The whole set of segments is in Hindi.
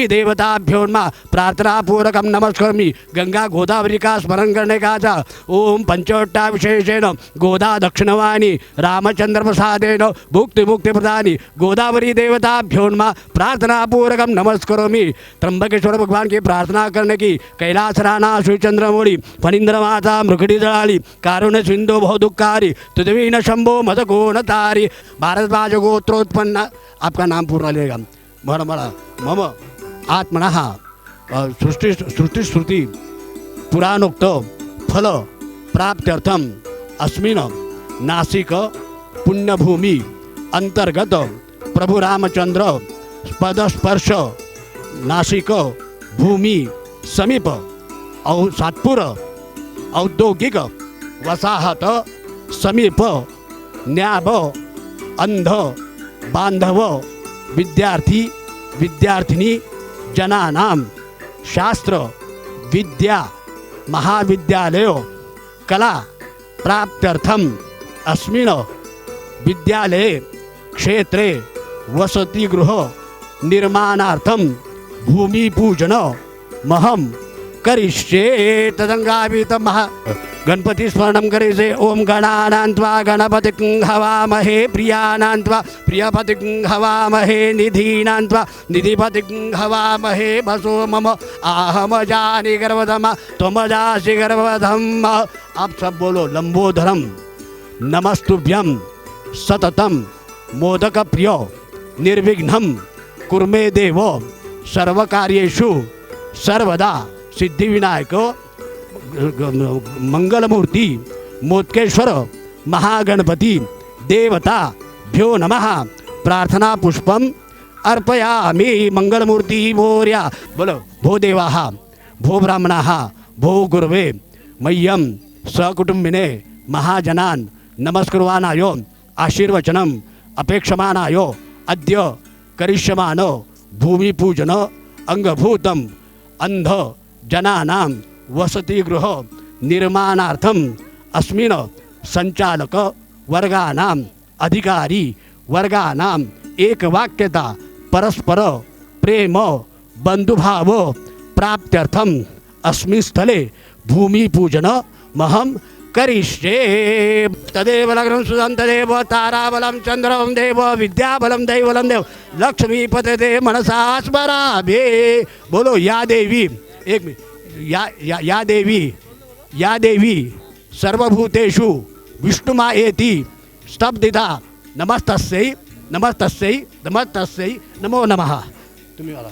भूमि देवताभ्यो नमः प्रार्थना पूर्वकम नमस्करोमि। गंगा गोदावरी का स्मरण करने का था। ओम पंचवट्टा विशेषेण गोदा दक्षिणवाणी रामचंद्र प्रसादेन भुक्ति मुक्ति प्रदानी गोदावरी देवताभ्यो नमः प्रार्थना पूर्वकम नमस्करोमि। त्र्यंबकेश्वर भगवान की प्रार्थना करने की कैलाश राणा श्रीचंद्रमौली फणींद्र माता मृगड़ी दलाली कारुण्य सिंधु बहुदुखारी तुझवी न शंभो मदको न तारी भारद्वाज गोत्रोत्पन्न। आपका नाम पूर्ण लेगा। बड़ा मम आत्मनः सृष्टि श्रुति पुराणोक्त फल प्राप्त्यर्थम अस्मिन नासिक पुण्यभूमि अंतर्गत प्रभु रामचंद्र पदस्पर्श नासिक भूमि समीप सातपुर औद्योगिक वसाहत समीप न्याब अंध बांधव विद्यार्थी विद्यार्थिनी जनानां शास्त्र विद्या महाविद्यालय कला प्राप्त्यर्थम अस्मिन् विद्यालये क्षेत्रे वसतिगृह निर्माणार्थम भूमि पूजन महम करिष्ये। तदंगाभित महा गणपति स्मरणं करेसे। ओम गणानान्त्वा गणपतिं हवामहे प्रियानान्त्वा प्रियपतिं हवामहे निधीनान्त्वा निधिपतिं हवामहे वसो मम आहम जानि गर्भधम त्वम जासि गर्भधम। आप सब बोलो लंबोदरम नमस्तुभ्यं सततम मोदक प्रिय निर्विघ्नं कुर्मे देव सर्वकार्येषु सर्वदा सिद्धिविनायक मंगलमूर्ति मोदकेश्वर महागणपति देवता भ्यो नमः प्रार्थना पुष्पम अर्पयामि। मंगलमूर्ति मोर्या। बोलो भो देवाः भो ब्राह्मणाः भो गुरवे मह्यं सकुटुम्बिने महाजनान् नमस्कुर्वाणाय आशीर्वचनम् अपेक्षमाणाय अद्य करिष्यमानो भूमिपूजन अंगभूतम अंध जनानां वसतिगृह निर्माणार्थम अस्मिन् संचालक वर्गानां अधिकारी वर्गानां एकवाक्यता परस्पर प्रेम बंधुभाव प्राप्त्यर्थम अस्मिन् स्थले भूमि पूजन महम करिष्ये। तदेव लग्नं सुदं तदेव ताराबलं चंद्रं देव विद्याबलं दैवलं देव लक्ष्मीपते मनसा स्मरामि। बोलो या देवी एक मिनट या देवी सर्वभूतेषु विष्णुमायेति स्तब्धिता नमस्तस्यै नमस्तस्यै नमस्तस्यै नमो नमः। तुम्ही बोला।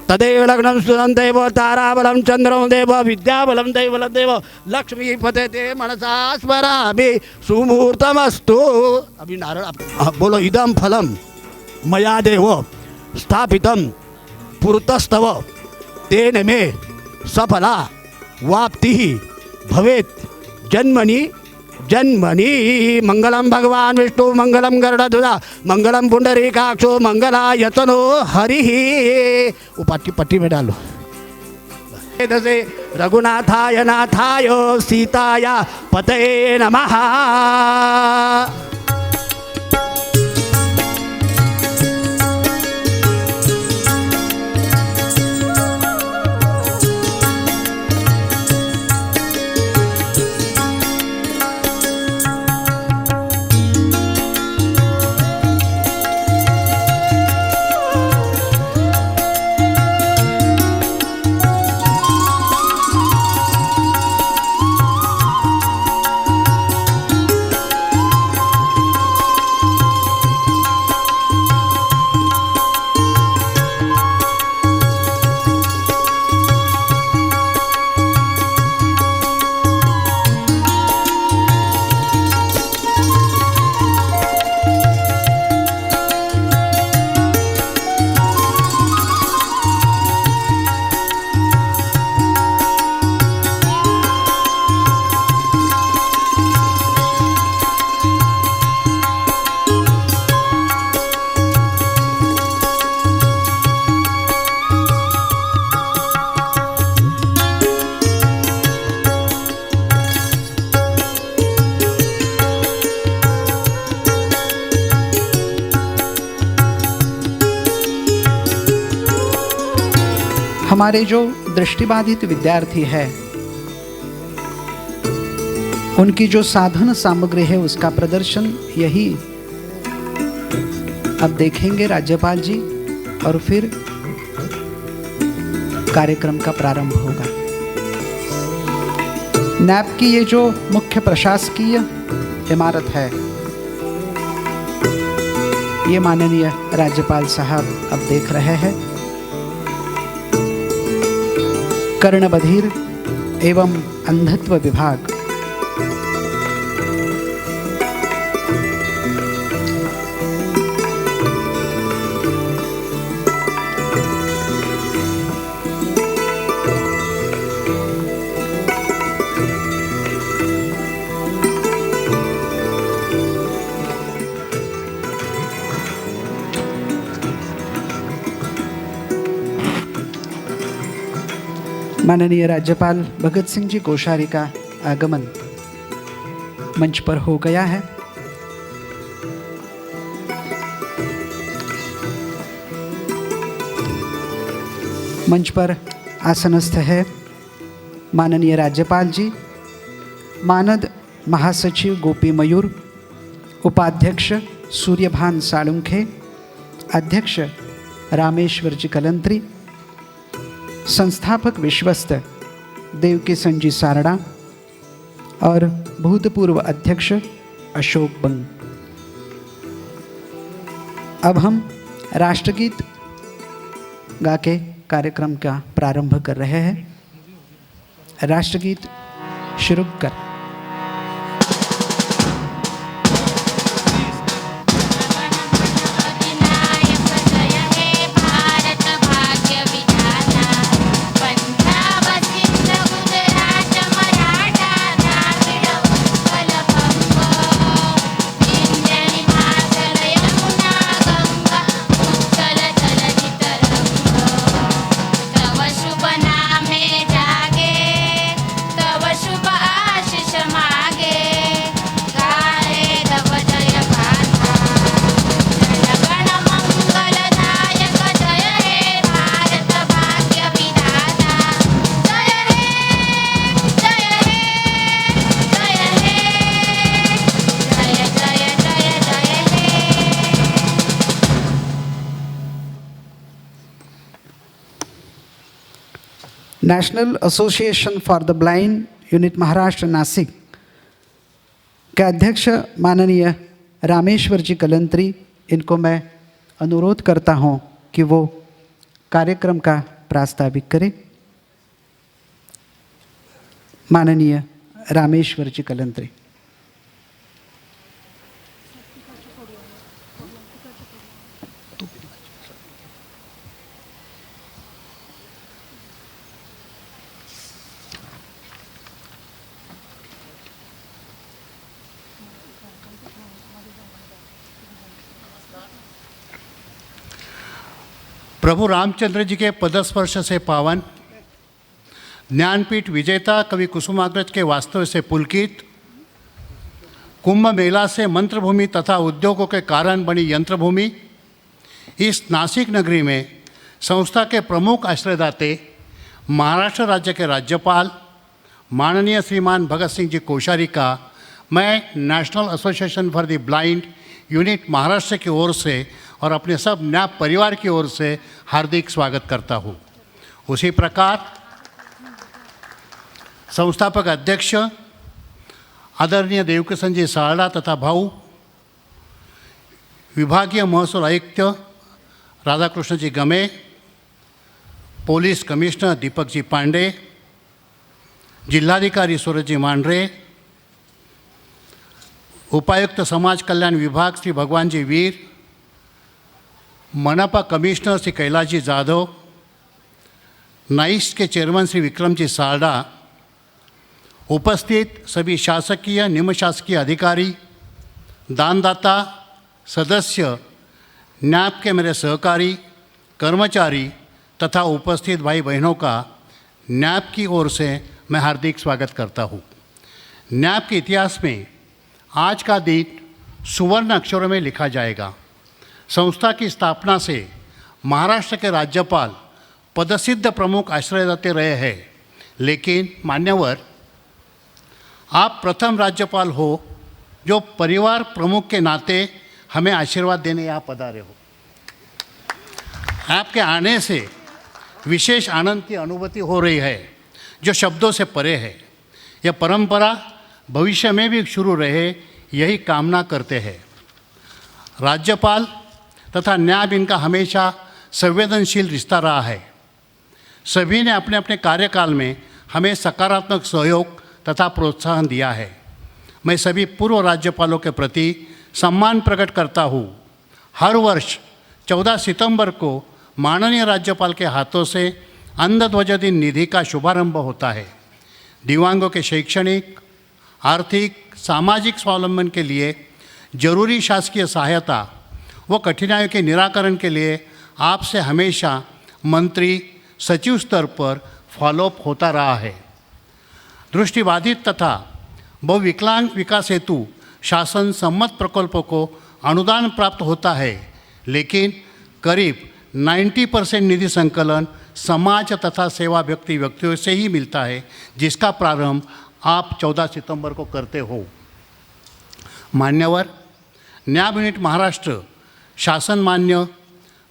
तदेव लग्नं सुदं देव ताराबलं चंद्रं देव विद्याबलं दैवलं देव लक्ष्मीपते मनसा स्मरामि सुमुहूर्तमस्तु। अभी नारळ बोलो इदं फलं मया देव स्थापितं पुरतस्तव तेन मे सफला वाप्तिः भवेत् जन्मनि जन्मनि। मंगलम भगवान विष्णु मंगलम गरुड़ध्वजा मंगलम पुंडरीकाक्षो मंगलायतनो हरिः। उपाटी पट्टी में डालो। से रघुनाथाय नाथाय सीताय पतये नमः। हमारे जो दृष्टिबाधित विद्यार्थी है उनकी जो साधन सामग्री है उसका प्रदर्शन यही अब देखेंगे राज्यपाल जी और फिर कार्यक्रम का प्रारंभ होगा। नैप की ये जो मुख्य प्रशासकीय इमारत है ये माननीय राज्यपाल साहब अब देख रहे हैं। कर्ण बधिर एवं अंधत्व विभाग माननीय राज्यपाल भगत सिंह जी कोश्यारी का आगमन मंच पर हो गया है। मंच पर आसनस्थ है माननीय राज्यपाल जी, मानद महासचिव गोपी मयूर, उपाध्यक्ष सूर्यभान साळुंखे, अध्यक्ष रामेश्वर जी कलंत्री, संस्थापक विश्वस्त देवकिशन जी सारड़ा और भूतपूर्व अध्यक्ष अशोक बंग। अब हम राष्ट्रगीत गा के कार्यक्रम का प्रारंभ कर रहे हैं। राष्ट्रगीत शुरू कर। National association for the blind unit Maharashtra Nashik के अध्यक्ष माननीय रामेश्वर जी कलंत्री, इनको मैं अनुरोध करता हूं कि वो कार्यक्रम का प्रास्ताविक करें। माननीय रामेश्वर जी कलंत्री। प्रभु रामचंद्र जी के पदस्पर्श से पावन, ज्ञानपीठ विजेता कवि कुसुमाग्रज के वास्तव से पुलकित, कुंभ मेला से मंत्रभूमि तथा उद्योगों के कारण बनी यंत्रभूमि, इस नासिक नगरी में संस्था के प्रमुख आश्रयदाते महाराष्ट्र राज्य के राज्यपाल माननीय श्रीमान भगत सिंह जी कोश्यारी का मैं national association for the blind unit Maharashtra की ओर से और अपने सब नैप परिवार की ओर से हार्दिक स्वागत करता हूँ। उसी प्रकार संस्थापक अध्यक्ष आदरणीय देवकिशन जी सारड़ा तथा भाऊ विभागीय महसूल आयुक्त राधाकृष्ण जी गमे, पुलिस कमिश्नर दीपक जी पांडे, जिलाधिकारी सूरज जी मांढरे, उपायुक्त समाज कल्याण विभाग श्री भगवान जी वीर, मनपा कमिश्नर श्री कैलाश जी जाधव, नाइस के चेयरमैन श्री विक्रम जी सारड़ा, उपस्थित सभी शासकीय निम्न शासकीय अधिकारी, दानदाता, सदस्य, नैप के मेरे सहकारी, कर्मचारी तथा उपस्थित भाई बहनों का नैप की ओर से मैं हार्दिक स्वागत करता हूँ। नैप के इतिहास में आज का दिन सुवर्ण अक्षरों में लिखा जाएगा। संस्था की स्थापना से महाराष्ट्र के राज्यपाल पदसिद्ध प्रमुख आश्रयदाते रहे हैं, लेकिन मान्यवर, आप प्रथम राज्यपाल हो जो परिवार प्रमुख के नाते हमें आशीर्वाद देने यहाँ पधारे हो। आपके आने से विशेष आनंद की अनुभूति हो रही है जो शब्दों से परे है। यह परंपरा भविष्य में भी शुरू रहे, यही कामना करते हैं। राज्यपाल तथा न्याय इनका हमेशा संवेदनशील रिश्ता रहा है। सभी ने अपने अपने कार्यकाल में हमें सकारात्मक सहयोग तथा प्रोत्साहन दिया है। मैं सभी पूर्व राज्यपालों के प्रति सम्मान प्रकट करता हूँ। हर वर्ष 14 सितंबर को माननीय राज्यपाल के हाथों से अंधध्वज दिन निधि का शुभारंभ होता है। दिव्यांगों के शैक्षणिक, आर्थिक, सामाजिक स्वावलंबन के लिए जरूरी शासकीय सहायता व कठिनाइयों के निराकरण के लिए आपसे हमेशा मंत्री सचिव स्तर पर फॉलोअप होता रहा है। दृष्टिबाधित तथा बहुविकलांग विकास हेतु शासन सम्मत प्रकल्पों को अनुदान प्राप्त होता है, लेकिन करीब 90% निधि संकलन समाज तथा व्यक्तियों से ही मिलता है, जिसका प्रारंभ आप 14 सितंबर को करते हो। मान्यवर, न्याय यूनिट महाराष्ट्र शासन मान्य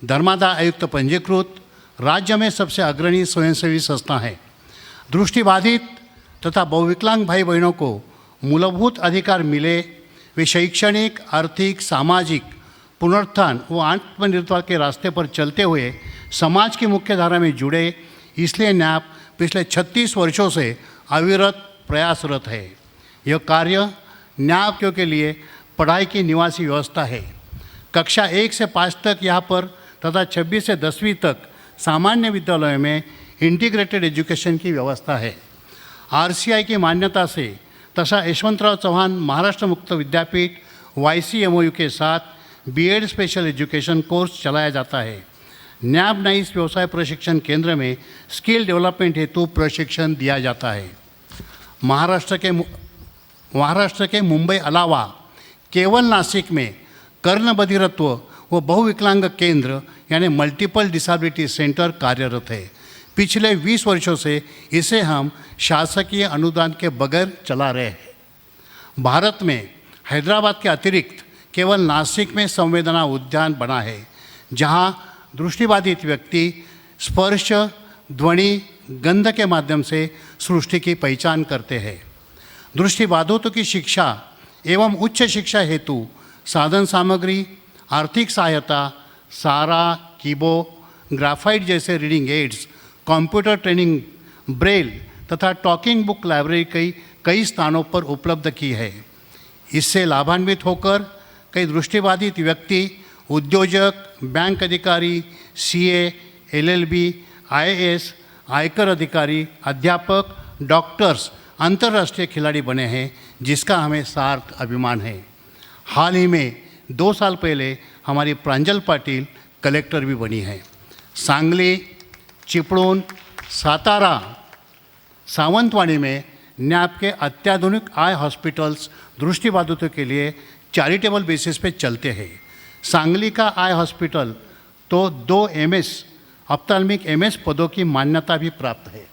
धर्मादाय आयुक्त पंजीकृत राज्य में सबसे अग्रणी स्वयंसेवी संस्था है। दृष्टिबाधित तथा बहुविकलांग भाई बहनों को मूलभूत अधिकार मिले, वे शैक्षणिक, आर्थिक, सामाजिक पुनरुत्थान व आत्मनिर्भरता के रास्ते पर चलते हुए समाज की मुख्य धारा में जुड़े, इसलिए न्याय पिछले 36 वर्षों से अविरत प्रयासरत है। यह कार्य न्याय के लिए पढ़ाई की निवासी व्यवस्था है। कक्षा 1 से 5 तक यहाँ पर तथा 26 से 10वीं तक सामान्य विद्यालयों में इंटीग्रेटेड एजुकेशन की व्यवस्था है। RCI की मान्यता से तथा यशवंतराव चौहान महाराष्ट्र मुक्त विद्यापीठ YCMOU के साथ BEd स्पेशल एजुकेशन कोर्स चलाया जाता है। न्याब नाइस व्यवसाय प्रशिक्षण केंद्र में स्किल डेवलपमेंट हेतु प्रशिक्षण दिया जाता है। महाराष्ट्र के मुंबई अलावा केवल नासिक में कर्णबधिरत्व व बहुविकलांग केंद्र यानी मल्टीपल डिसेबिलिटी सेंटर कार्यरत है। पिछले 20 वर्षों से इसे हम शासकीय अनुदान के बगैर चला रहे हैं। भारत में हैदराबाद के अतिरिक्त केवल नासिक में संवेदना उद्यान बना है, जहां दृष्टिबाधित व्यक्ति स्पर्श, ध्वनि, गंध के माध्यम से सृष्टि की पहचान करते हैं। दृष्टिबाधितों की शिक्षा एवं उच्च शिक्षा हेतु साधन सामग्री, आर्थिक सहायता, सारा, कीबो, ग्राफाइट जैसे reading aids, computer training, braille तथा टॉकिंग बुक लाइब्रेरी कई स्थानों पर उपलब्ध की है। इससे लाभान्वित होकर कई दृष्टिबाधित व्यक्ति, उद्योजक, बैंक अधिकारी, CA, LLB, IAS, आयकर अधिकारी, अध्यापक, डॉक्टर्स अंतर्राष्ट्रीय खिलाड़ी बने हैं, जिसका हमें सार्थ अभिमान है। हाल ही में 2 साल पहले हमारी प्रांजल पाटिल कलेक्टर भी बनी है। सांगली, चिपळूण, सातारा, सावंतवाड़ी में न्याप के अत्याधुनिक आई हॉस्पिटल्स दृष्टिबाधितों के लिए चैरिटेबल बेसिस पे चलते हैं। सांगली का आई हॉस्पिटल तो 2 MS ऑप्थेल्मिक MS पदों की मान्यता भी प्राप्त है।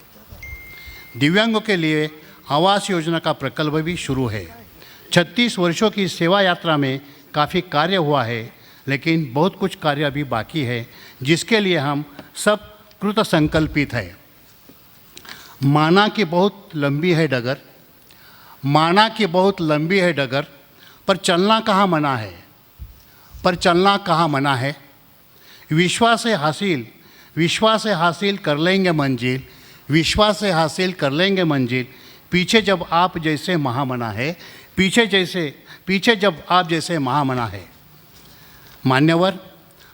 दिव्यांगों के लिए आवास योजना का प्रकल्प भी शुरू है। 36 वर्षों की सेवा यात्रा में काफ़ी कार्य हुआ है, लेकिन बहुत कुछ कार्य अभी बाकी है, जिसके लिए हम सब कृत संकल्पित है। माना कि बहुत लंबी है डगर, माना कि बहुत लंबी है डगर, पर चलना कहाँ मना है, पर चलना कहाँ मना है। विश्वास से हासिल कर लेंगे मंजिल, विश्वास से हासिल कर लेंगे मंजिल। पीछे जब आप जैसे महामना है, पीछे जब आप जैसे महामना है। मान्यवर,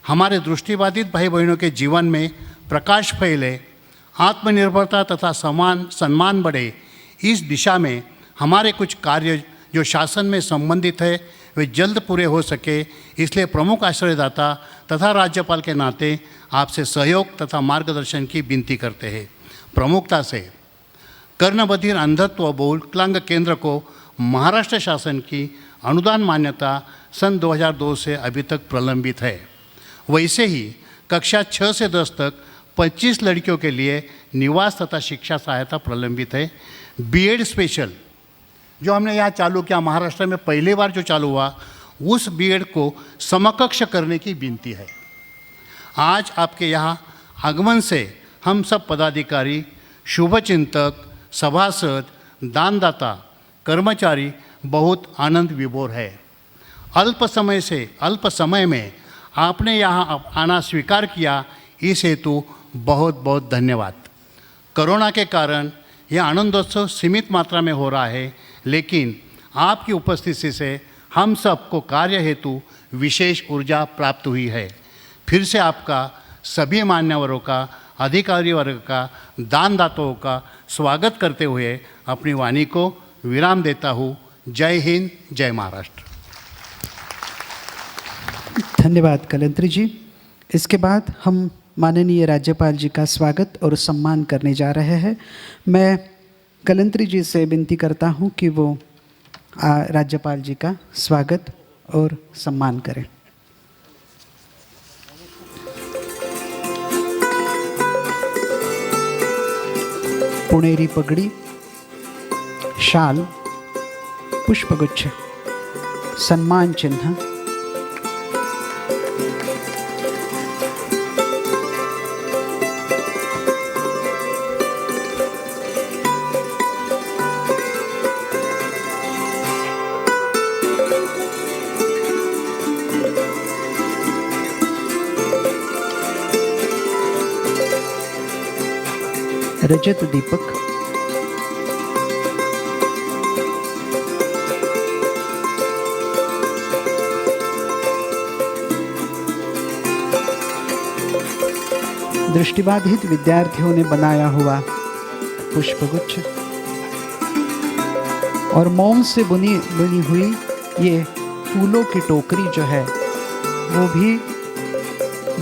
हमारे दृष्टिबाधित भाई बहनों के जीवन में प्रकाश फैले, आत्मनिर्भरता तथा सम्मान बढ़े, इस दिशा में हमारे कुछ कार्य जो शासन में संबंधित है वे जल्द पूरे हो सके, इसलिए प्रमुख आश्रयदाता तथा राज्यपाल के नाते आपसे सहयोग तथा मार्गदर्शन की विनती करते हैं। प्रमुखता से कर्णबधिर अंधत्व बहुविकलांग केंद्र को महाराष्ट्र शासन की अनुदान मान्यता सन 2002 से अभी तक प्रलंबित है। वैसे ही कक्षा 6 से 10 तक 25 लड़कियों के लिए निवास तथा शिक्षा सहायता प्रलंबित है। बीएड स्पेशल जो हमने यहाँ चालू किया, महाराष्ट्र में पहली बार जो चालू हुआ, उस बीएड को समकक्ष करने की विनती है। आज आपके यहाँ आगमन से हम सब पदाधिकारी, शुभचिंतक, सभासद, दानदाता, कर्मचारी बहुत आनंद विभोर है। अल्प समय में आपने यहाँ आना स्वीकार किया, इस हेतु बहुत बहुत धन्यवाद। कोरोना के कारण यह आनंदोत्सव सीमित मात्रा में हो रहा है, लेकिन आपकी उपस्थिति से हम सबको कार्य हेतु विशेष ऊर्जा प्राप्त हुई है। फिर से आपका, सभी मान्यवरों का, अधिकारी वर्ग का, दानदाताओं का स्वागत करते हुए अपनी वाणी को विराम देता हूँ। जय हिंद, जय महाराष्ट्र। धन्यवाद कलंत्री जी। इसके बाद हम माननीय राज्यपाल जी का स्वागत और सम्मान करने जा रहे हैं। मैं कलंत्री जी से विनती करता हूं कि वो राज्यपाल जी का स्वागत और सम्मान करें। पुणेरी पगड़ी, शाल, पुष्पगुच्छ, सम्मान चिन्ह, रजत दीपक, दृष्टिबाधित विद्यार्थियों ने बनाया हुआ पुष्पगुच्छ और मोम से बुनी हुई ये फूलों की टोकरी जो है वो भी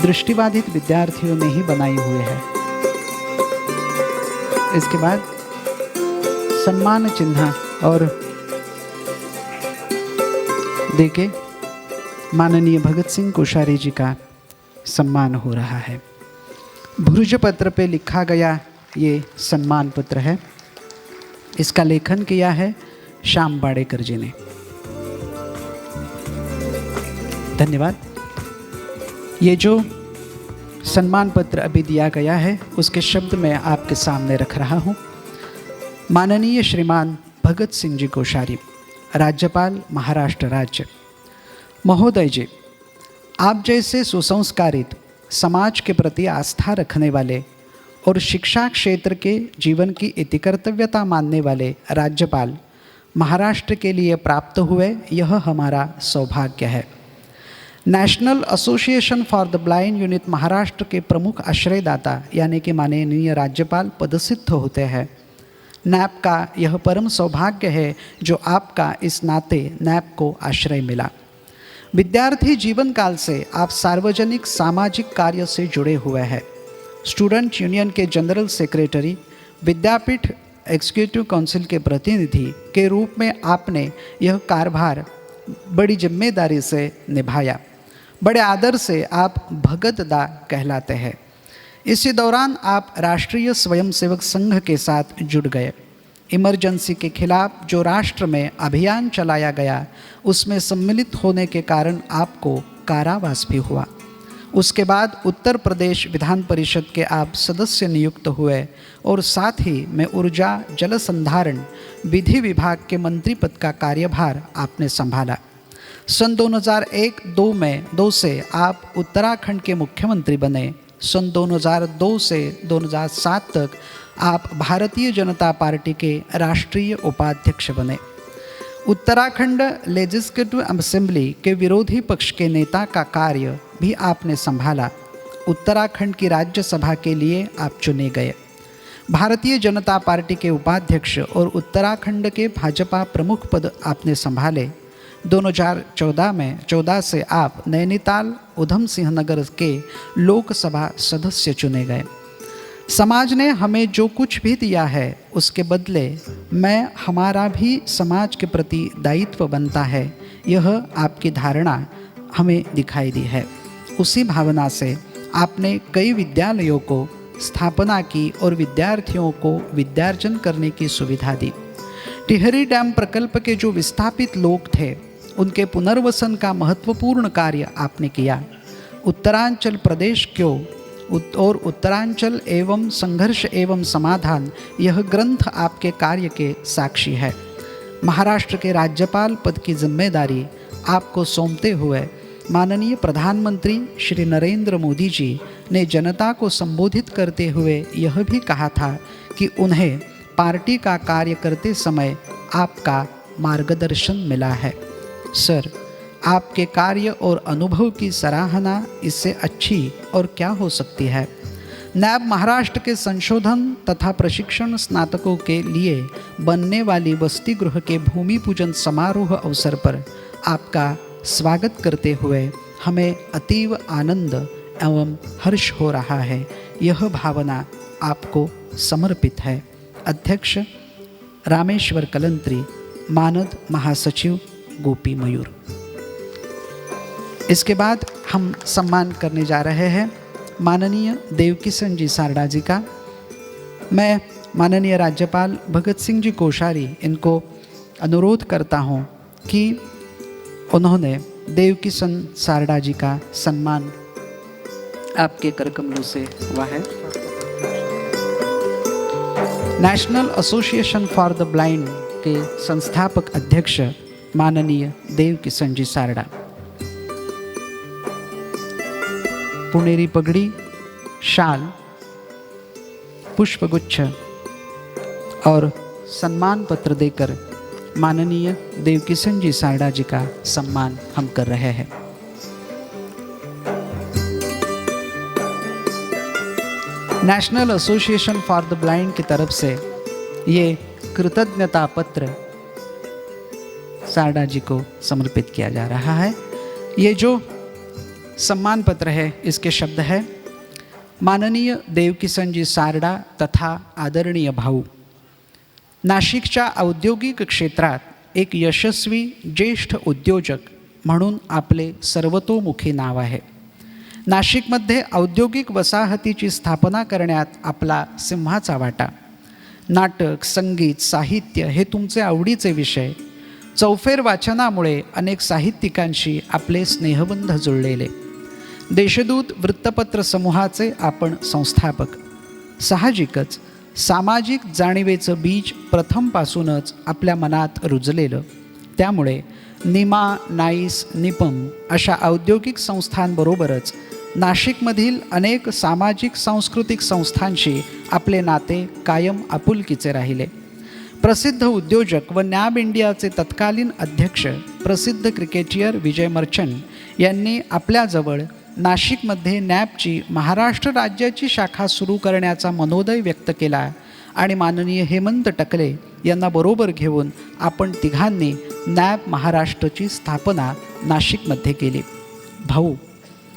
दृष्टिबाधित विद्यार्थियों ने ही बनाई हुई है। इसके बाद सम्मान चिन्ह और देके माननीय भगत सिंह कोश्यारी जी का सम्मान हो रहा है। भुर्ज पत्र पे लिखा गया ये सम्मान पत्र है। इसका लेखन किया है श्याम बाड़ेकर जी ने। धन्यवाद। ये जो सम्मान पत्र अभी दिया गया है उसके शब्द मैं आपके सामने रख रहा हूँ। माननीय श्रीमान भगत सिंह जी कोश्यारी, राज्यपाल महाराष्ट्र राज्य। महोदय जी, आप जैसे सुसंस्कारित, समाज के प्रति आस्था रखने वाले और शिक्षा क्षेत्र के जीवन की इतिकर्तव्यता मानने वाले राज्यपाल महाराष्ट्र के लिए प्राप्त हुए, यह हमारा सौभाग्य है। National association for the blind unit Maharashtra के प्रमुख आश्रयदाता यानी कि माननीय राज्यपाल पदसिद्ध होते हैं। नैप का यह परम सौभाग्य है जो आपका इस नाते नैप को आश्रय मिला। विद्यार्थी जीवन काल से आप सार्वजनिक सामाजिक कार्य से जुड़े हुए हैं। स्टूडेंट यूनियन के जनरल सेक्रेटरी, विद्यापीठ एग्जीक्यूटिव काउंसिल के प्रतिनिधि के रूप में आपने यह कार्यभार बड़ी जिम्मेदारी से निभाया। बड़े आदर से आप भगत दा कहलाते हैं। इसी दौरान आप राष्ट्रीय स्वयंसेवक संघ के साथ जुड़ गए। इमरजेंसी के खिलाफ जो राष्ट्र में अभियान चलाया गया उसमें सम्मिलित होने के कारण आपको कारावास भी हुआ। उसके बाद उत्तर प्रदेश विधान परिषद के आप सदस्य नियुक्त हुए और साथ ही में ऊर्जा जल संधारण विधि विभाग के मंत्री पद का कार्यभार आपने संभाला। सन 2001-2 में 2 से आप उत्तराखंड के मुख्यमंत्री बने। सन 2002 से 2007 तक आप भारतीय जनता पार्टी के राष्ट्रीय उपाध्यक्ष बने। उत्तराखंड लेजिस्लेटिव असेंबली के विरोधी पक्ष के नेता का कार्य भी आपने संभाला। उत्तराखंड की राज्यसभा के लिए आप चुने गए। भारतीय जनता पार्टी के उपाध्यक्ष और उत्तराखंड के भाजपा प्रमुख पद आपने संभाले। 2014 से आप नैनीताल उधम सिंह नगर के लोकसभा सदस्य चुने गए। समाज ने हमें जो कुछ भी दिया है उसके बदले मैं हमारा भी समाज के प्रति दायित्व बनता है, यह आपकी धारणा हमें दिखाई दी है। उसी भावना से आपने कई विद्यालयों को स्थापना की और विद्यार्थियों को विद्यार्जन करने की सुविधा दी। टिहरी डैम प्रकल्प के जो विस्थापित लोग थे उनके पुनर्वसन का महत्वपूर्ण कार्य आपने किया। उत्तरांचल प्रदेश क्यों और उत्तरांचल एवं संघर्ष एवं समाधान, यह ग्रंथ आपके कार्य के साक्षी है। महाराष्ट्र के राज्यपाल पद की जिम्मेदारी आपको सौंपते हुए माननीय प्रधानमंत्री श्री नरेंद्र मोदी जी ने जनता को संबोधित करते हुए यह भी कहा था कि उन्हें पार्टी का कार्य करते समय आपका मार्गदर्शन मिला है। सर, आपके कार्य और अनुभव की सराहना इससे अच्छी और क्या हो सकती है। नैब महाराष्ट्र के संशोधन तथा प्रशिक्षण स्नातकों के लिए बनने वाली वसति गृह के भूमि पूजन समारोह अवसर पर आपका स्वागत करते हुए हमें अतीव आनंद एवं हर्ष हो रहा है। यह भावना आपको समर्पित है। अध्यक्ष रामेश्वर कलंत्री, मानद महासचिव गोपी मयूर। इसके बाद हम सम्मान करने जा रहे हैं माननीय देवकिशन जी सारडा जी का। मैं माननीय राज्यपाल भगत सिंह जी कोश्यारी इनको अनुरोध करता हूं कि उन्होंने देवकिशन सारडा जी का सम्मान आपके करकमलों से हुआ है। National association for the blind के संस्थापक अध्यक्ष माननीय देवकिशन जी सारडा। पुनेरी पगड़ी, शाल, पुष्पगुच्छ और सम्मान पत्र देकर माननीय देवकिशन जी सारडा जी का सम्मान हम कर रहे हैं। National association for the blind की तरफ से ये कृतज्ञता पत्र सारडा जी को समर्पित किया जा रहा है। ये जो सम्मान पत्र है इसके शब्द है, माननीय देवकिशन जी सारडा तथा आदरणीय भाऊ, नाशिकच्या औद्योगिक क्षेत्रात एक यशस्वी ज्येष्ठ उद्योजक म्हणून आपले सर्वतोमुखी नाव आहे। नाशिकमध्ये औद्योगिक वसाहतीची स्थापना करण्यात आपला सिंहाचा वाटा। नाटक, संगीत, साहित्य हे तुमचे आवडीचे विषय। चौफेर वाचनामुळे अनेक साहित्यिकांशी आपले स्नेहबंध जुळलेले। देशदूत वृत्तपत्र समूहाचे आपण संस्थापक। साहजिकच सामाजिक जाणीवेचं बीज प्रथमपासूनच आपल्या मनात रुजलेलं। त्यामुळे निमा, नाईस, निपम अशा औद्योगिक संस्थांबरोबरच नाशिकमधील अनेक सामाजिक सांस्कृतिक संस्थांशी आपले नाते कायम आपुलकीचे राहिले। प्रसिद्ध उद्योजक व नॅब इंडियाचे तत्कालीन अध्यक्ष प्रसिद्ध क्रिकेटियर विजय मर्चंट यांनी आपल्याजवळ नाशिकमध्ये नॅबची महाराष्ट्र राज्याची शाखा सुरू करण्याचा मनोदय व्यक्त केला आणि माननीय हेमंत टकले यांना बरोबर घेऊन आपण तिघांनी नॅब महाराष्ट्राची स्थापना नाशिकमध्ये केली। भाऊ,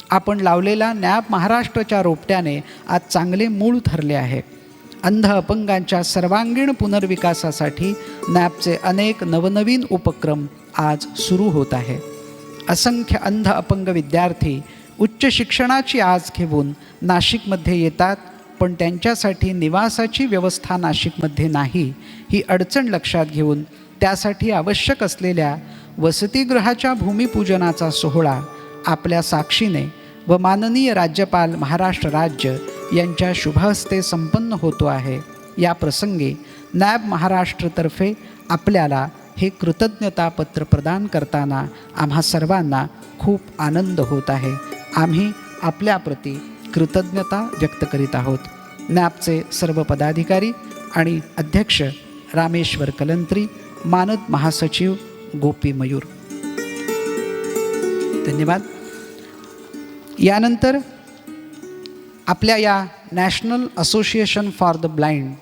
आपण लावलेला नॅब महाराष्ट्राच्या रोपट्याने आज चांगले मूळ धरले आहे। अंध अपंगांच्या सर्वांगीण पुनर्विकासासाठी नॅबचे अनेक नवनवीन उपक्रम आज सुरू होत आहे। असंख्य अंध अपंग विद्यार्थी उच्च शिक्षणाची आस घेऊन नाशिकमध्ये येतात, पण त्यांच्यासाठी निवासाची व्यवस्था नाशिकमध्ये नाही। ही अडचण लक्षात घेऊन त्यासाठी आवश्यक असलेल्या वसतिगृहाच्या भूमिपूजनाचा सोहळा आपल्या साक्षीने व माननीय राज्यपाल महाराष्ट्र राज्य यांच्या शुभहस्ते संपन्न होतो आहे। या प्रसंगी नॅब महाराष्ट्रतर्फे आपल्याला हे कृतज्ञतापत्र प्रदान करताना आम्हा सर्वांना खूप आनंद होत आहे। आम्ही आपल्याप्रती कृतज्ञता व्यक्त करीत आहोत। नॅबचे सर्व पदाधिकारी आणि अध्यक्ष रामेश्वर कलंत्री, मानद महासचिव गोपी मयूर, धन्यवाद। यानंतर आपल्या या national association for the blind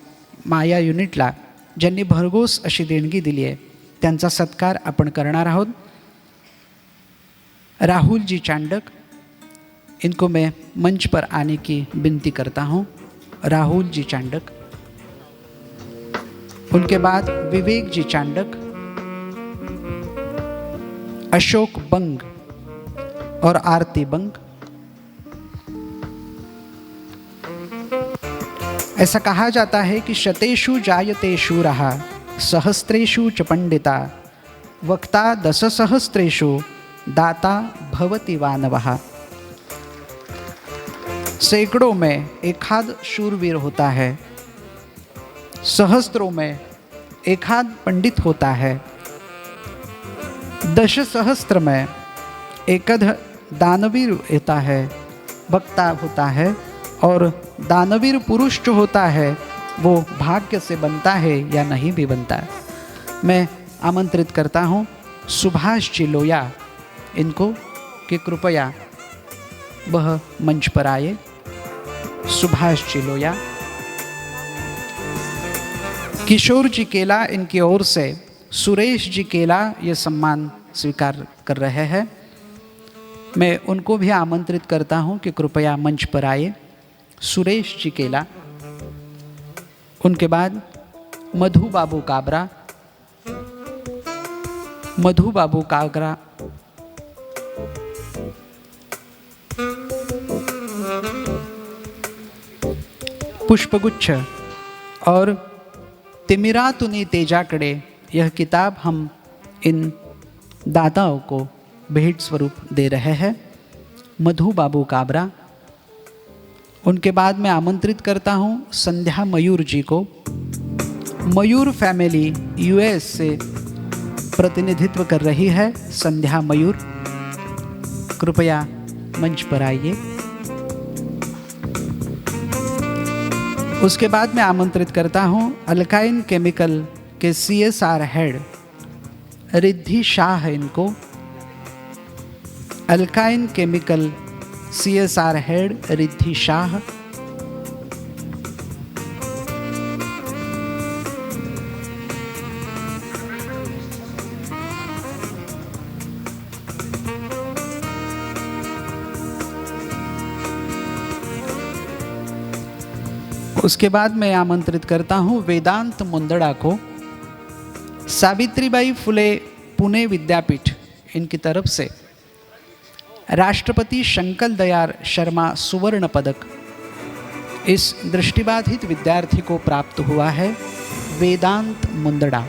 माया युनिटला ज्यांनी भरघोस अशी देणगी दिली आहे त्यांचा सत्कार आपण करणार आहोत। राहुल जी चांडक, इनको मैं मंच पर आने की विनती करता हूँ। राहुल जी चांडक, उनके बाद विवेक जी चांडक, अशोक बंग और आरती बंग। ऐसा कहा जाता है कि शतेषु जायते शूरः सहस्त्रेषु च पंडिता वक्ता दशसहस्रेषु दाता भवति वानवः। सैकड़ों में एकाध शूरवीर होता है, सहस्त्रों में एकाध पंडित होता है, दश सहस्त्र में एकाध दानवीर होता है, वक्ता होता है, और दानवीर पुरुष जो होता है वो भाग्य से बनता है या नहीं भी बनता है। मैं आमंत्रित करता हूँ सुभाष जी लोया इनको कि कृपया वह मंच पर आए। सुभाष जी लोया। किशोर जी केला इनकी ओर से सुरेश जी केला ये सम्मान स्वीकार कर रहे हैं। मैं उनको भी आमंत्रित करता हूं कि कृपया मंच पर आए। सुरेश जी केला। उनके बाद मधु बाबू काबरा। मधु बाबू काबरा पुष्पगुच्छ और तिमिरा तुनी तेजाकडे यह किताब हम इन दाताओं को भेंट स्वरूप दे रहे हैं। मधु बाबू काबरा। उनके बाद मैं आमंत्रित करता हूं संध्या मयूर जी को। मयूर फैमिली यूएस से प्रतिनिधित्व कर रही है संध्या मयूर। कृपया मंच पर आइए। उसके बाद मैं आमंत्रित करता हूं अल्काइन केमिकल के CSR हेड रिद्धि शाह इनको। Alkyne chemical CSR head Riddhi Shah. उसके बाद मैं आमंत्रित करता हूं वेदांत मुंदड़ा को। सावित्रीबाई फुले पुणे विद्यापीठ इनकी तरफ से राष्ट्रपति शंकर दयाल शर्मा सुवर्ण पदक इस दृष्टिबाधित विद्यार्थी को प्राप्त हुआ है। वेदांत मुंदड़ा।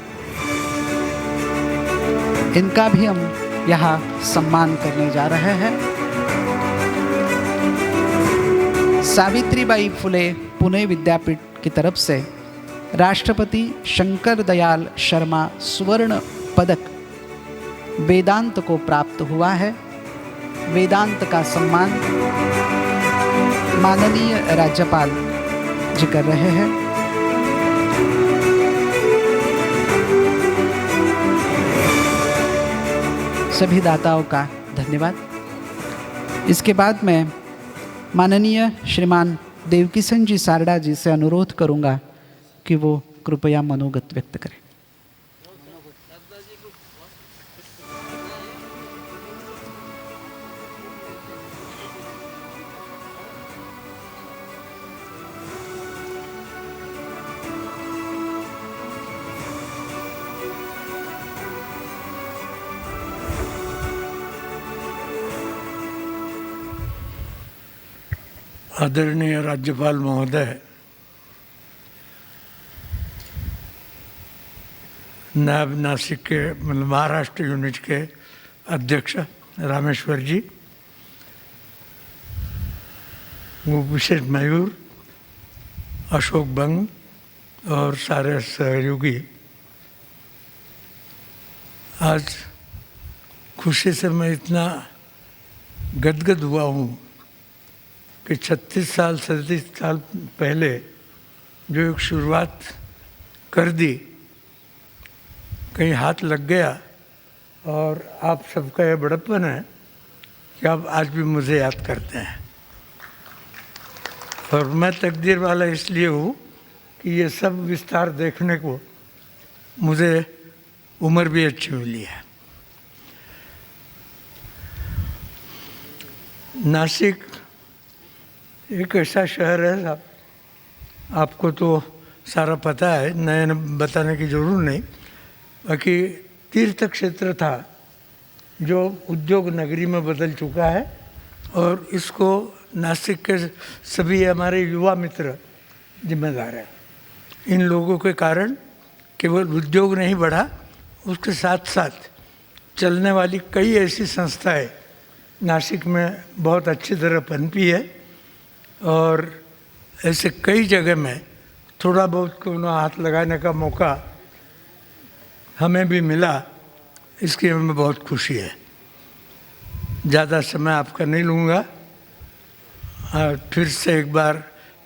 इनका भी हम यहाँ सम्मान करने जा रहे हैं। सावित्रीबाई फुले पुणे विद्यापीठ की तरफ से राष्ट्रपति शंकर दयाल शर्मा सुवर्ण पदक वेदांत को प्राप्त हुआ है। वेदांत का सम्मान माननीय राज्यपाल जी कर रहे हैं। सभी दाताओं का धन्यवाद। इसके बाद मैं माननीय श्रीमान देवकिशन जी सारडा जी से अनुरोध करूंगा कि वो कृपया मनोगत व्यक्त करें। आदरणीय राज्यपाल महोदय, नायब नासिक के मतलब महाराष्ट्र यूनिट के अध्यक्ष रामेश्वर जी, वो विशेष मयूर, अशोक बंग और सारे सहयोगी, आज खुशी से मैं इतना गदगद हुआ हूँ कि 36 साल 37 साल पहले जो एक शुरुआत कर दी, कहीं हाथ लग गया और आप सबका यह बड़प्पन है कि आप आज भी मुझे याद करते हैं। और मैं तकदीर वाला इसलिए हूँ कि ये सब विस्तार देखने को मुझे उम्र भी अच्छी मिली है। नासिक एक ऐसा शहर है साहब, आपको तो सारा पता है, नए बताने की ज़रूरत नहीं, बाकी तीर्थ क्षेत्र था जो उद्योग नगरी में बदल चुका है। और इसको नासिक के सभी हमारे युवा मित्र जिम्मेदार है। इन लोगों के कारण केवल उद्योग नहीं बढ़ा, उसके साथ साथ चलने वाली कई ऐसी संस्थाएं नासिक में बहुत अच्छी तरह पनपी है और ऐसे कई जगह में थोड़ा बहुत को हाथ लगाने का मौका हमें भी मिला, इसकी हमें बहुत खुशी है। ज़्यादा समय आपका नहीं लूँगा। फिर से एक बार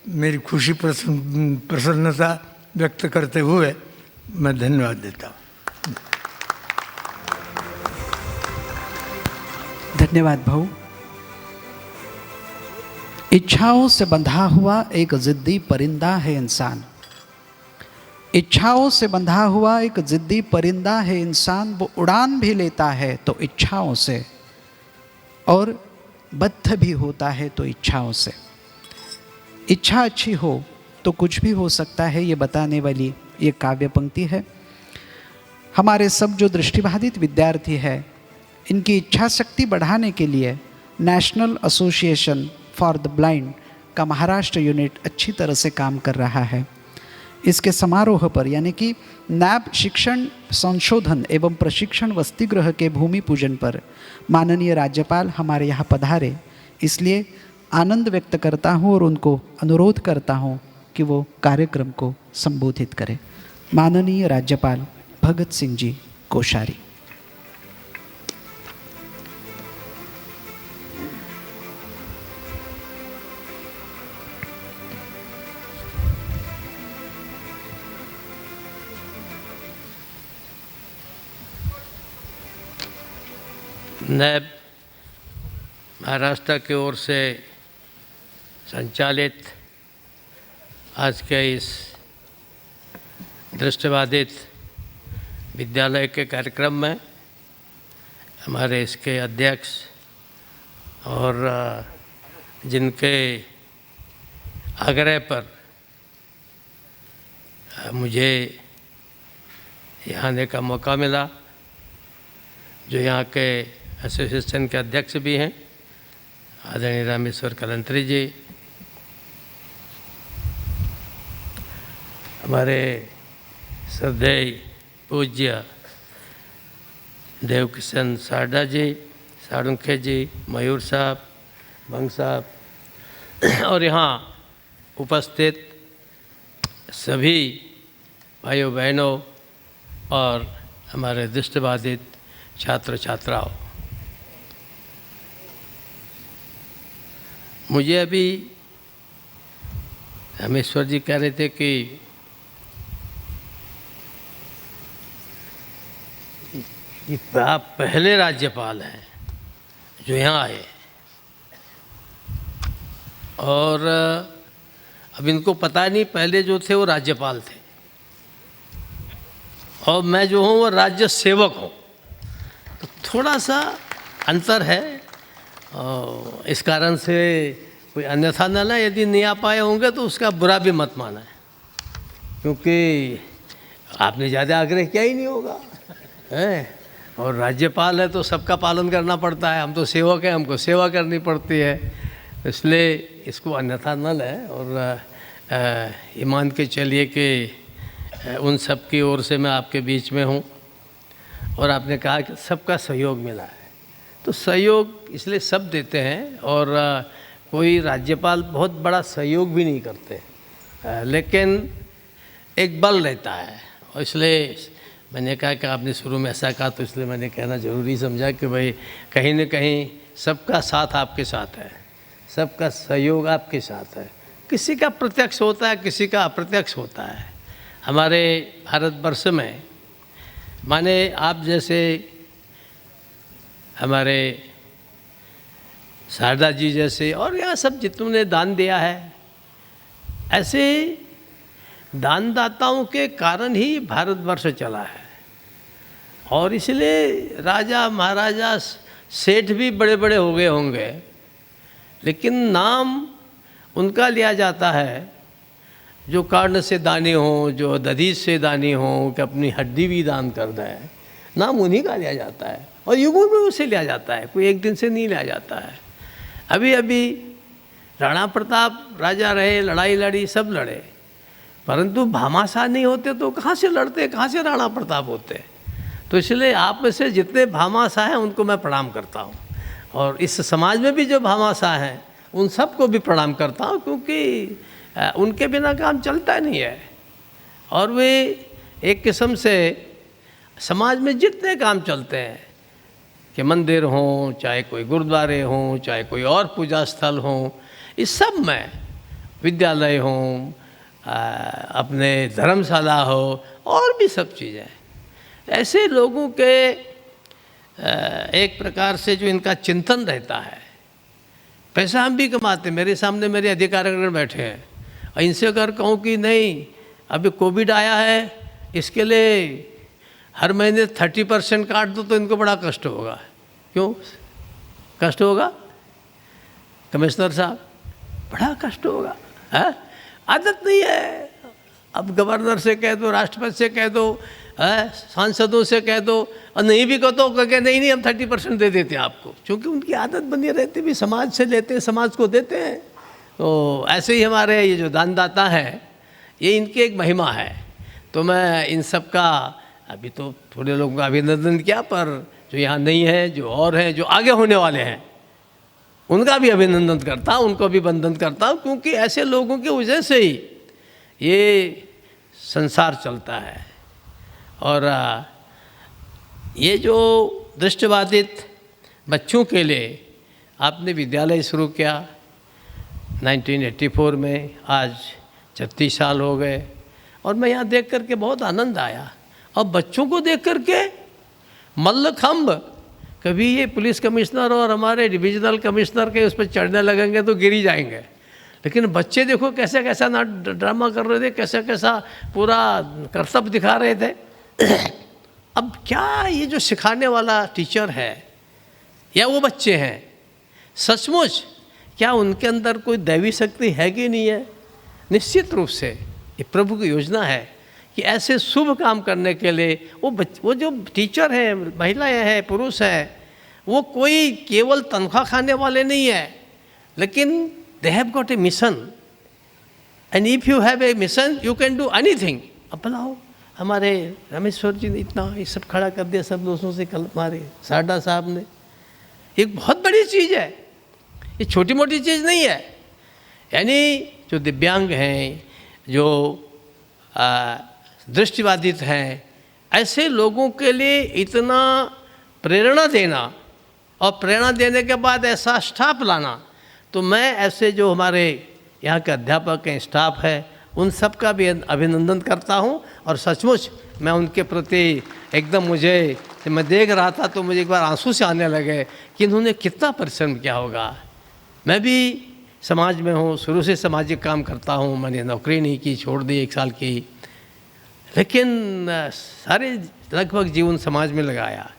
मेरी खुशी प्रसन्नता व्यक्त करते हुए मैं धन्यवाद देता हूँ। धन्यवाद भाऊ। इच्छाओं से बंधा हुआ एक जिद्दी परिंदा है इंसान। इच्छाओं से बंधा हुआ एक जिद्दी परिंदा है इंसान। वो उड़ान भी लेता है तो इच्छाओं से, और बद्ध भी होता है तो इच्छाओं से। इच्छा अच्छी हो तो कुछ भी हो सकता है, ये बताने वाली ये काव्य पंक्ति है। हमारे सब जो दृष्टिबाधित विद्यार्थी हैं, इनकी इच्छा शक्ति बढ़ाने के लिए national association for the blind का महाराष्ट्र यूनिट अच्छी तरह से काम कर रहा है। इसके समारोह पर, यानी कि नैब शिक्षण संशोधन एवं प्रशिक्षण वसतिगृह के भूमि पूजन पर माननीय राज्यपाल हमारे यहाँ पधारे, इसलिए आनंद व्यक्त करता हूँ और उनको अनुरोध करता हूँ कि वो कार्यक्रम को संबोधित करें। माननीय राज्यपाल भगत सिंह जी कोश्यारी। नैब महाराष्ट्र की ओर से संचालित आज के इस दृष्टिबाधित विद्यालय के कार्यक्रम में हमारे इसके अध्यक्ष और जिनके आग्रह पर मुझे यहाँ आने का मौका मिला, जो यहाँ के एसोसिएशन के अध्यक्ष भी हैं आदरणीय रामेश्वर कलंत्री जी, हमारे श्रद्धेय पूज्य देवकिशन सारदा जी, साड़ुंखे जी, मयूर साहब, भंग साहब और यहाँ उपस्थित सभी भाइयों बहनों और हमारे दृष्टिबाधित छात्र छात्राओं, मुझे अभी रामेश्वर जी कह रहे थे कि आप पहले राज्यपाल हैं जो यहाँ आए, और अब इनको पता नहीं, पहले जो थे वो राज्यपाल थे और मैं जो हूँ वो राज्य सेवक हूँ, तो थोड़ा सा अंतर है। और इस कारण से कोई अन्यथा न ना, यदि नहीं आ पाए होंगे तो उसका बुरा भी मत माना है, क्योंकि आपने ज़्यादा आग्रह किया ही नहीं होगा है, और राज्यपाल है तो सबका पालन करना पड़ता है, हम तो सेवक हैं, हमको सेवा करनी पड़ती है, इसलिए इसको अन्यथा न लें। और ईमान के चलिए कि उन सब की ओर से मैं आपके बीच में हूँ, और आपने कहा कि सबका सहयोग मिला है, तो सहयोग इसलिए सब देते हैं, और कोई राज्यपाल बहुत बड़ा सहयोग भी नहीं करते, लेकिन एक बल रहता है, और इसलिए मैंने कहा कि आपने शुरू में ऐसा कहा तो इसलिए मैंने कहना ज़रूरी समझा कि भाई कहीं न कहीं सबका साथ आपके साथ है, सबका सहयोग आपके साथ है। किसी का प्रत्यक्ष होता है, किसी का अप्रत्यक्ष होता है। हमारे भारतवर्ष में माने आप जैसे हमारे शारदा जी जैसे, और यहाँ सब जितने दान दिया है, ऐसे दानदाताओं के कारण ही भारतवर्ष चला है। और इसलिए राजा महाराजा सेठ भी बड़े बड़े हो गए होंगे, लेकिन नाम उनका लिया जाता है जो कर्ण से दानी हो, जो दधीच से दानी हो, कि अपनी हड्डी भी दान कर दे, नाम उन्हीं का लिया जाता है, और युगों में उसे लिया जाता है, कोई एक दिन से नहीं लिया जाता है। अभी अभी राणा प्रताप राजा रहे, लड़ाई लड़ी, सब लड़े, परंतु भामाशाह नहीं होते तो कहाँ से लड़ते, कहाँ से राणा प्रताप होते। तो इसलिए आप में से जितने भामाशाह हैं उनको मैं प्रणाम करता हूँ, और इस समाज में भी जो भामाशाह हैं उन सबको भी प्रणाम करता हूँ, क्योंकि उनके बिना काम चलता नहीं है। और वे एक किस्म से समाज में जितने काम चलते हैं, कि मंदिर हों, चाहे कोई गुरुद्वारे हों, चाहे कोई और पूजा स्थल हों, इस सब में, विद्यालय हों, अपने धर्मशाला हो, और भी सब चीज़ें, ऐसे लोगों के एक प्रकार से जो इनका चिंतन रहता है। पैसा हम भी कमाते, मेरे सामने मेरे अधिकारीगण बैठे हैं, और इनसे अगर कहूँ कि नहीं अभी कोविड आया है, इसके लिए हर महीने 30% काट दो, तो इनको बड़ा कष्ट होगा। क्यों कष्ट होगा कमिश्नर साहब? बड़ा कष्ट होगा, है? आदत नहीं है। अब गवर्नर से कह दो, राष्ट्रपति से कह दो, सांसदों से कह दो, और नहीं भी कहो तो कह नहीं हम 30% दे देते हैं आपको, क्योंकि उनकी आदत बनी रहती भी समाज से लेते हैं, समाज को देते हैं। तो ऐसे ही हमारे ये जो दानदाता हैं, ये इनकी एक महिमा है। तो मैं इन सब का अभी तो थोड़े लोगों का अभिनंदन किया, पर जो यहाँ नहीं है, जो और हैं, जो आगे होने वाले हैं, उनका भी अभिनंदन करता हूँ, उनको भी वंदन करता हूँ, क्योंकि ऐसे लोगों की वजह से ही ये संसार चलता है। और ये जो दृष्टिबाधित बच्चों के लिए आपने विद्यालय शुरू किया 1984 में, आज 36 साल हो गए, और मैं यहाँ देख करके बहुत आनंद आया। और बच्चों को देख करके मल्लखंब, कभी ये पुलिस कमिश्नर और हमारे डिविजनल कमिश्नर के उस पर चढ़ने लगेंगे तो गिर ही जाएंगे, लेकिन बच्चे देखो कैसे कैसा ना ड्रामा कर रहे थे, कैसा कैसा पूरा कर्तव्य दिखा रहे थे। अब क्या ये जो सिखाने वाला टीचर है या वो बच्चे हैं, सचमुच क्या उनके अंदर कोई दैवी शक्ति है कि नहीं है? निश्चित रूप से ये प्रभु की योजना है कि ऐसे शुभ काम करने के लिए वो जो टीचर हैं, महिलाएं हैं, पुरुष हैं, वो कोई केवल तनख्वाह खाने वाले नहीं है, लेकिन they have got a mission, and if you have a mission you can do anything. अब बताओ, हमारे रामेश्वर जी ने इतना ये सब खड़ा कर दिया सब दोस्तों से, कल हमारे साडा साहब ने, एक बहुत बड़ी चीज़ है, ये छोटी मोटी चीज़ नहीं है। यानी जो दिव्यांग हैं, जो दृष्टिबाधित हैं, ऐसे लोगों के लिए इतना प्रेरणा देना, और प्रेरणा देने के बाद ऐसा स्टाफ लाना, तो मैं ऐसे जो हमारे यहाँ के अध्यापक हैं, स्टाफ है, उन सब का भी अभिनंदन करता हूँ। और सचमुच मैं उनके प्रति एकदम, मुझे जब मैं देख रहा था तो मुझे एक बार आंसू से आने लगे कि इन्होंने कितना परिश्रम किया होगा। मैं भी समाज में हूँ, शुरू से सामाजिक काम करता हूँ, मैंने नौकरी नहीं की, छोड़ दी 1 साल की, लेकिन सारे लगभग जीवन समाज में लगाया।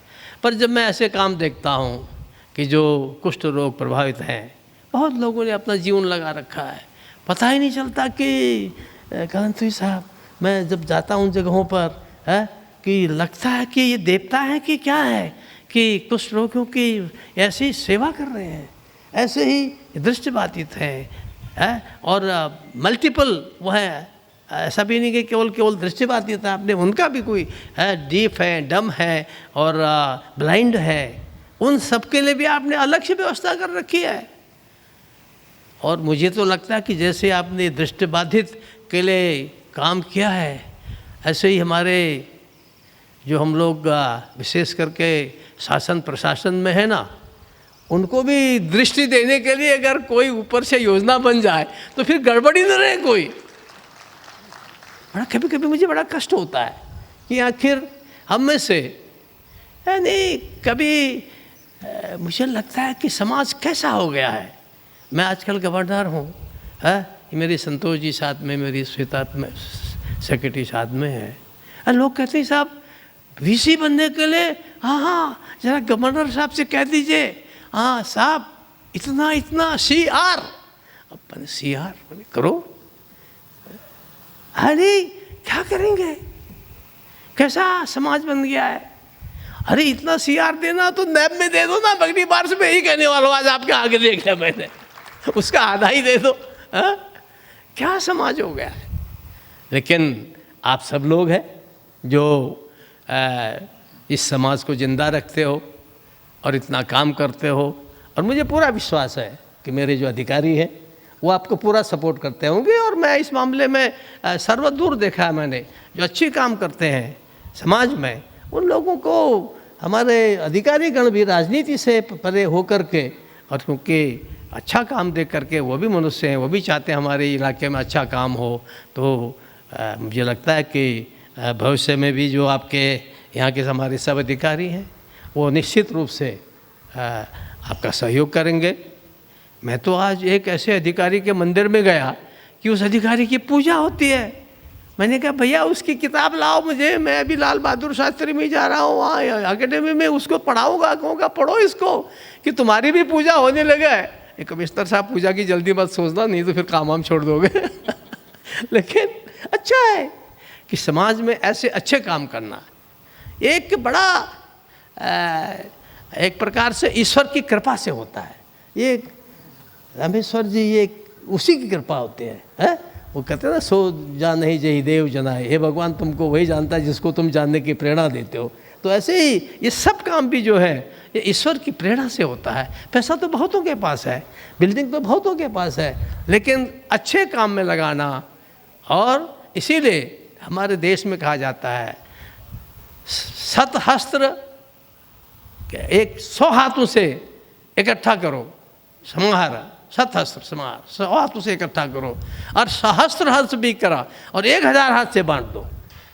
पर जब मैं ऐसे काम देखता हूँ कि जो कुष्ठ रोग प्रभावित हैं, बहुत लोगों ने अपना जीवन लगा रखा है, पता ही नहीं चलता कि कलंतरी साहब, मैं जब जाता हूँ जगहों पर है कि लगता है कि ये देवता है कि क्या है, कि कुछ रोगियों की ऐसी सेवा कर रहे हैं, ऐसे ही दृष्टिबाधित हैं, और मल्टीपल वो है, ऐसा भी नहीं कि केवल दृष्टिबाधित है, आपने उनका भी कोई है, डीफ है, डम है और ब्लाइंड है, उन सब के लिए भी आपने अलग से व्यवस्था कर रखी है। और मुझे तो लगता है कि जैसे आपने दृष्टिबाधित के लिए काम किया है, ऐसे ही हमारे जो हम लोग विशेष करके शासन प्रशासन में है ना, उनको भी दृष्टि देने के लिए अगर कोई ऊपर से योजना बन जाए तो फिर गड़बड़ी न रहे कोई। बड़ा कभी कभी मुझे बड़ा कष्ट होता है कि आखिर हम में से यानी कभी मुझे लगता है कि समाज कैसा हो गया है। मैं आजकल गवर्नर हूँ, मेरी संतोष जी साथ में, मेरी श्वेता सेक्रेटरी साथ में है, लोग कहते हैं साहब वीसी बनने के लिए हाँ जरा गवर्नर साहब से कह दीजिए, हाँ साहब इतना CR, अपन CR करो, अरे क्या करेंगे, कैसा समाज बन गया है। अरे इतना CR देना तो नैब में दे दो ना, बगली बार से मैं यही कहने वाला हूँ, आज आपके आगे देख लिया मैंने, उसका आधा ही दे दो। क्या समाज हो गया है। लेकिन आप सब लोग हैं जो इस समाज को ज़िंदा रखते हो और इतना काम करते हो, और मुझे पूरा विश्वास है कि मेरे जो अधिकारी हैं वो आपको पूरा सपोर्ट करते होंगे। और मैं इस मामले में सर्वदूर देखा है मैंने, जो अच्छी काम करते हैं समाज में, उन लोगों को हमारे अधिकारीगण भी राजनीति से परे होकर के, और क्योंकि अच्छा काम देख करके वो भी मनुष्य हैं, वो भी चाहते हैं हमारे इलाके में अच्छा काम हो, तो मुझे लगता है कि भविष्य में भी जो आपके यहाँ के हमारे सब अधिकारी हैं वो निश्चित रूप से आपका सहयोग करेंगे। मैं तो आज एक ऐसे अधिकारी के मंदिर में गया कि उस अधिकारी की पूजा होती है। मैंने कहा भैया उसकी किताब लाओ मुझे, मैं अभी लाल बहादुर शास्त्री में जा रहा हूँ, वहाँ अकेडमी में उसको पढ़ाऊँगा, कहूँगा पढ़ो इसको कि तुम्हारी भी पूजा होने लगे। एक कमिश्नर साहब पूजा की जल्दी मत सोचना, नहीं तो फिर काम हम छोड़ दोगे। लेकिन अच्छा है कि समाज में ऐसे अच्छे काम करना एक बड़ा एक प्रकार से ईश्वर की कृपा से होता है। ये रामेश्वर जी ये उसी की कृपा होती है? वो कहते हैं ना, सो जान ही जही देव जनाए, हे भगवान तुमको वही जानता है जिसको तुम जानने की प्रेरणा देते हो। तो ऐसे ही ये सब काम भी जो है ये ईश्वर की प्रेरणा से होता है। पैसा तो बहुतों के पास है, बिल्डिंग तो बहुतों के पास है, लेकिन अच्छे काम में लगाना, और इसीलिए हमारे देश में कहा जाता है सतहस्त्र, एक 100 हाथों से इकट्ठा करो समाहार, सतहस्त्र समाहार 100 हाथों से इकट्ठा करो, और सहस्त्र हस्त भी करा और 1000 हाथ से बांट दो।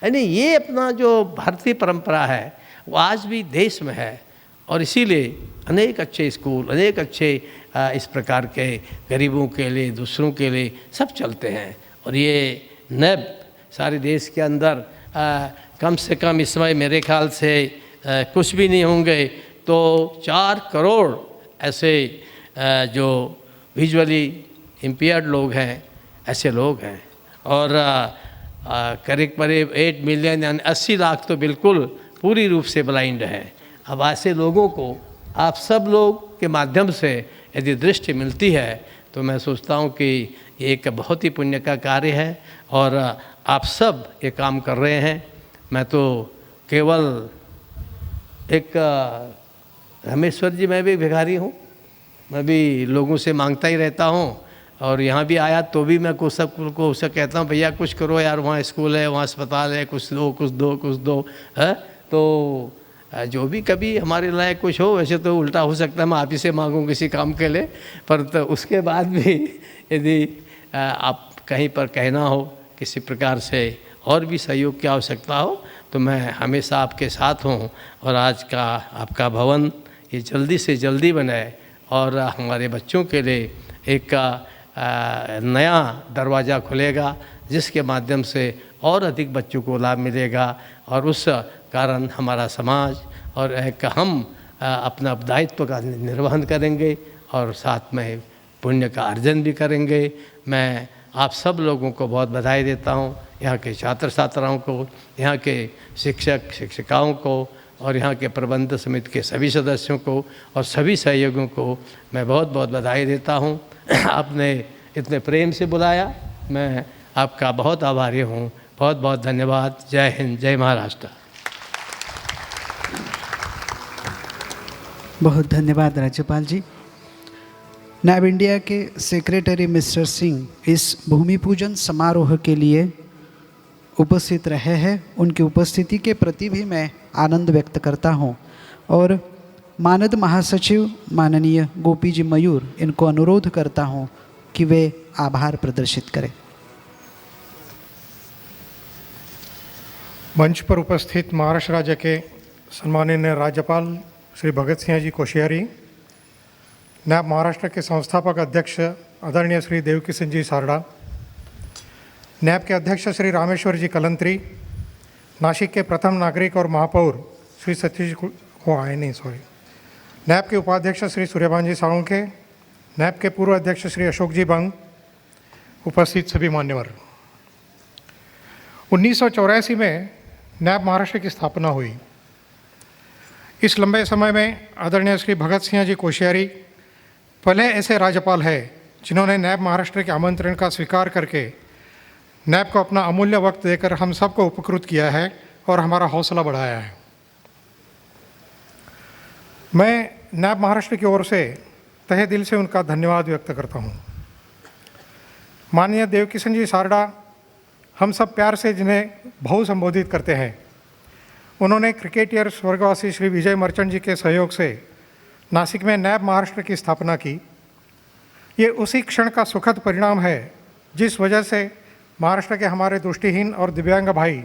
यानी ये अपना जो भारतीय परंपरा है वो आज भी देश में है, और इसीलिए अनेक अच्छे स्कूल, अनेक अच्छे इस प्रकार के गरीबों के लिए, दूसरों के लिए सब चलते हैं। और ये नैब सारे देश के अंदर कम से कम इस समय मेरे ख्याल से कुछ भी नहीं होंगे तो 4 करोड़ ऐसे जो विजुअली इम्पेयर्ड लोग हैं, ऐसे लोग हैं, और करीब करीब 8 मिलियन यानी 80 लाख तो बिल्कुल पूरी रूप से ब्लाइंड हैं। अब ऐसे लोगों को आप सब लोग के माध्यम से यदि दृष्टि मिलती है तो मैं सोचता हूँ कि ये एक बहुत ही पुण्य का कार्य है, और आप सब ये काम कर रहे हैं। मैं तो केवल एक रामेश्वर जी, मैं भी भिखारी हूँ, मैं भी लोगों से मांगता ही रहता हूँ, और यहाँ भी आया तो भी मैं कुछ सबको उससे कहता हूँ भैया कुछ करो यार, वहाँ स्कूल है, वहाँ अस्पताल है, कुछ दो कुछ दो कुछ दो है। तो जो भी कभी हमारे लायक कुछ हो, वैसे तो उल्टा हो सकता है मैं आप ही से मांगूँ किसी काम के लिए, पर तो उसके बाद भी यदि आप कहीं पर कहना हो किसी प्रकार से और भी सहयोग की आवश्यकता हो तो मैं हमेशा आपके साथ हूँ। और आज का आपका भवन ये जल्दी से जल्दी बने और हमारे बच्चों के लिए एक नया दरवाज़ा खुलेगा जिसके माध्यम से और अधिक बच्चों को लाभ मिलेगा, और उस कारण हमारा समाज और एक हम अपना दायित्व का निर्वहन करेंगे और साथ में पुण्य का अर्जन भी करेंगे। मैं आप सब लोगों को बहुत बधाई देता हूँ, यहाँ के छात्र छात्राओं को, यहाँ के शिक्षक शिक्षिकाओं को और यहाँ के प्रबंध समिति के सभी सदस्यों को और सभी सहयोगियों को मैं बहुत बहुत बधाई देता हूँ। आपने इतने प्रेम से बुलाया, मैं आपका बहुत आभारी हूँ। बहुत बहुत धन्यवाद। जय हिंद, जय महाराष्ट्र। बहुत धन्यवाद राज्यपाल जी। नैब इंडिया के सेक्रेटरी मिस्टर सिंह इस भूमि पूजन समारोह के लिए उपस्थित रहे हैं। उनकी उपस्थिति के प्रति भी मैं आनंद व्यक्त करता हूं, और मानद महासचिव माननीय गोपी जी मयूर, इनको अनुरोध करता हूं कि वे आभार प्रदर्शित करें। मंच पर उपस्थित महाराष्ट्र राज्य के सम्माननीय राज्यपाल श्री भगत सिंह जी कोश्यारी, नैब महाराष्ट्र के संस्थापक अध्यक्ष आदरणीय श्री देवकिशन जी सारडा, नैब के अध्यक्ष श्री रामेश्वर जी कलंत्री, नासिक के प्रथम नागरिक और महापौर श्री सतीश नैब के उपाध्यक्ष श्री सूर्यभान जी साळुंखे, नैब के पूर्व अध्यक्ष श्री अशोक जी बंग, उपस्थित सभी मान्यवर। 1984 में नैब महाराष्ट्र की स्थापना हुई। इस लंबे समय में आदरणीय श्री भगत सिंह जी कोश्यारी पहले ऐसे राज्यपाल हैं जिन्होंने नैब महाराष्ट्र के आमंत्रण का स्वीकार करके नैब को अपना अमूल्य वक्त देकर हम सबको उपकृत किया है और हमारा हौसला बढ़ाया है। मैं नैब महाराष्ट्र की ओर से तहे दिल से उनका धन्यवाद व्यक्त करता हूँ। माननीय देवकिशन जी सारडा, हम सब प्यार से जिन्हें भाऊ संबोधित करते हैं, उन्होंने क्रिकेटियर स्वर्गवासी श्री विजय मर्चेंट जी के सहयोग से नासिक में नैब महाराष्ट्र की स्थापना की। ये उसी क्षण का सुखद परिणाम है जिस वजह से महाराष्ट्र के हमारे दृष्टिहीन और दिव्यांग भाई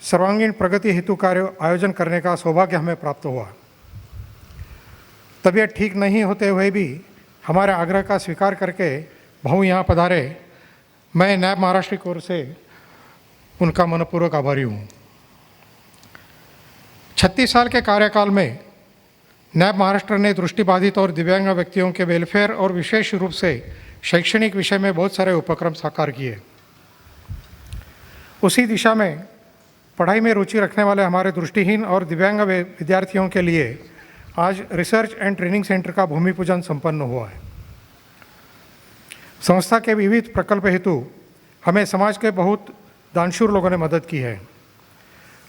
सर्वांगीण प्रगति हेतु कार्य आयोजन करने का सौभाग्य हमें प्राप्त हुआ। तबीयत ठीक नहीं होते हुए भी हमारे आग्रह का स्वीकार करके भाऊ यहाँ पधारे। मैं नैब महाराष्ट्र की ओर से उनका मनपूर्वक आभारी हूँ। 36 साल के कार्यकाल में नैब महाराष्ट्र ने दृष्टिबाधित और दिव्यांग व्यक्तियों के वेलफेयर और विशेष रूप से शैक्षणिक विषय में बहुत सारे उपक्रम साकार किए। उसी दिशा में पढ़ाई में रुचि रखने वाले हमारे दृष्टिहीन और दिव्यांग विद्यार्थियों के लिए आज रिसर्च एंड ट्रेनिंग सेंटर का भूमि पूजन संपन्न हुआ है। संस्था के विविध प्रकल्प हेतु हमें समाज के बहुत दानशूर लोगों ने मदद की है।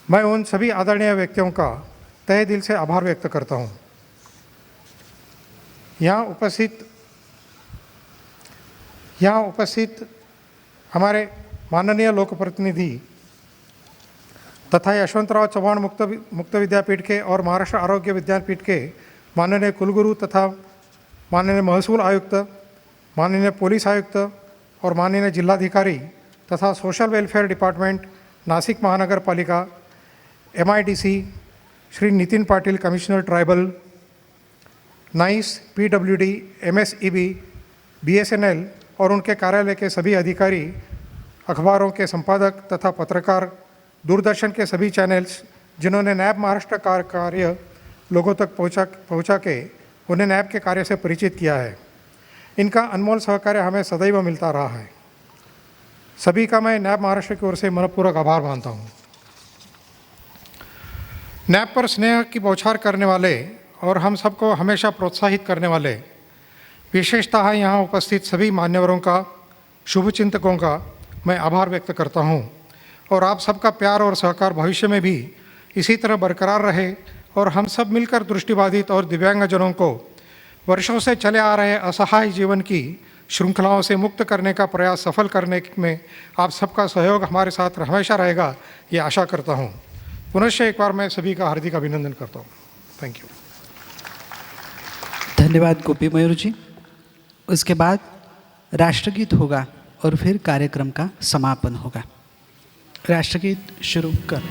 मैं उन सभी आदरणीय व्यक्तियों का तहे दिल से आभार व्यक्त करता हूँ। यहाँ उपस्थित हमारे माननीय लोक प्रतिनिधि तथा यशवंतराव चव्हाण मुक्त विद्यापीठ के और महाराष्ट्र आरोग्य विद्यापीठ के माननीय कुलगुरु तथा माननीय महसूल आयुक्त, माननीय पुलिस आयुक्त और माननीय जिलाधिकारी तथा सोशल वेलफेयर डिपार्टमेंट नासिक महानगर पालिका, MIDC, Shri Nitin Patil commissioner tribal, nice, PWD, MSEB, BSNL और उनके कार्यालय के सभी अधिकारी, अखबारों के संपादक तथा पत्रकार, दूरदर्शन के सभी चैनल्स जिन्होंने नैब महाराष्ट्र का कार्य लोगों तक पहुंचा के उन्हें नैब के कार्य से परिचित किया है। इनका अनमोल सहकार्य हमें सदैव मिलता रहा है। सभी का मैं नैब महाराष्ट्र की ओर से मनपूर्वक आभार मानता हूँ। नैब पर स्नेह की बौछार करने वाले और हम सबको हमेशा प्रोत्साहित करने वाले, विशेषतः यहाँ उपस्थित सभी मान्यवरों का, शुभचिंतकों का मैं आभार व्यक्त करता हूँ और आप सबका प्यार और सहकार भविष्य में भी इसी तरह बरकरार रहे और हम सब मिलकर दृष्टिबाधित और दिव्यांगजनों को वर्षों से चले आ रहे असहाय जीवन की श्रृंखलाओं से मुक्त करने का प्रयास सफल करने में आप सबका सहयोग हमारे साथ हमेशा रहेगा, ये आशा करता हूँ। पुनश्च एक बार मैं सभी का हार्दिक अभिनंदन करता हूँ। Thank you. धन्यवाद गोपी मयूर जी। उसके बाद राष्ट्रगीत होगा और फिर कार्यक्रम का समापन होगा। राष्ट्रगीत शुरू कर।